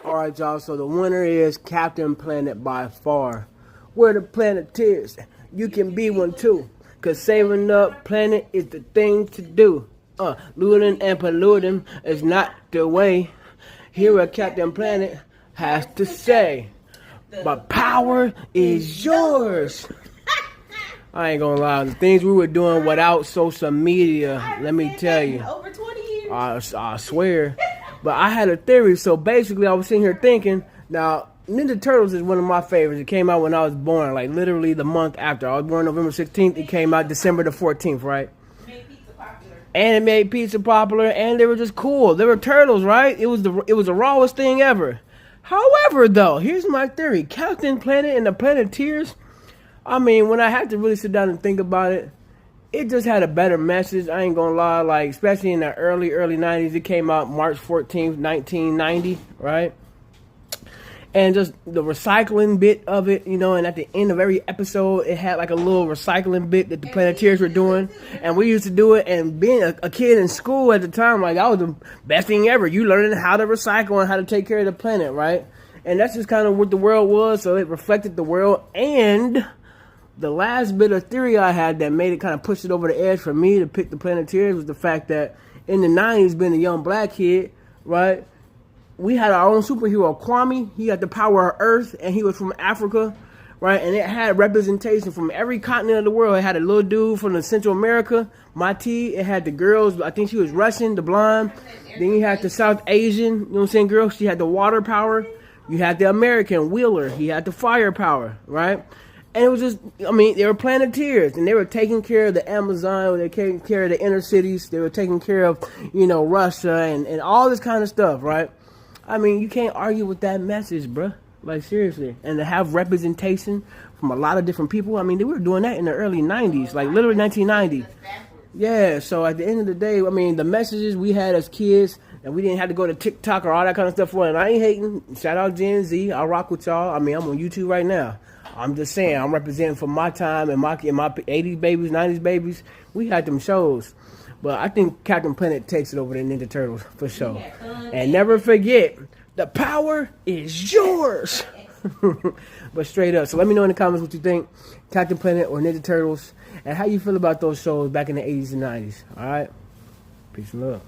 Alright, y'all, so the winner is Captain Planet by far. We're the Planeteers. You can be one too. Cause saving up planet is the thing to do. Looting and polluting is not the way. Here at Captain Planet has to say, but power is yours. I ain't gonna lie, the things we were doing without social media, let me tell you. Over 20 years. I swear. But I had a theory, so basically I was sitting here thinking, now, Ninja Turtles is one of my favorites. It came out when I was born, like literally the month after. I was born November 16th, it came out December the 14th, right? Made pizza popular. And it made pizza popular, and they were just cool. They were turtles, right? It was the rawest thing ever. However, though, here's my theory. Captain Planet and the Planeteers, I mean, when I had to really sit down and think about it, it just had a better message. I ain't gonna lie, like, especially in the early 90s. It came out March 14th, 1990, right? And just the recycling bit of it, you know, and at the end of every episode, it had like a little recycling bit that the Planeteers were doing. And we used to do it, and being a kid in school at the time, like, that was the best thing ever. You learning how to recycle and how to take care of the planet, right? And that's just kind of what the world was, so it reflected the world. And the last bit of theory I had that made it kind of push it over the edge for me to pick the Planeteers was the fact that in the 90s, being a young black kid, right, we had our own superhero, Kwame. He had the power of Earth, and he was from Africa, right? And it had representation from every continent of the world. It had a little dude from the Central America, Mati. It had the girls, I think she was Russian, the blonde. Then you had the South Asian, you know what I'm saying, girl? She had the water power. You had the American, Wheeler. He had the fire power, right? And it was just, I mean, they were Planeteers, and they were taking care of the Amazon, they were taking care of the inner cities, they were taking care of, you know, Russia and all this kind of stuff, right? I mean, you can't argue with that message, bruh. Like, seriously. And to have representation from a lot of different people, I mean, they were doing that in the early 90s, like literally 1990. Yeah, so at the end of the day, I mean, the messages we had as kids, and we didn't have to go to TikTok or all that kind of stuff for it. And I ain't hating. Shout out Gen Z. I rock with y'all. I mean, I'm on YouTube right now. I'm just saying, I'm representing for my time and my 80s babies, 90s babies. We had them shows. But I think Captain Planet takes it over the Ninja Turtles for sure. And never forget, the power is yours. But straight up. So let me know in the comments what you think. Captain Planet or Ninja Turtles. And how you feel about those shows back in the 80s and 90s. Alright? Peace and love.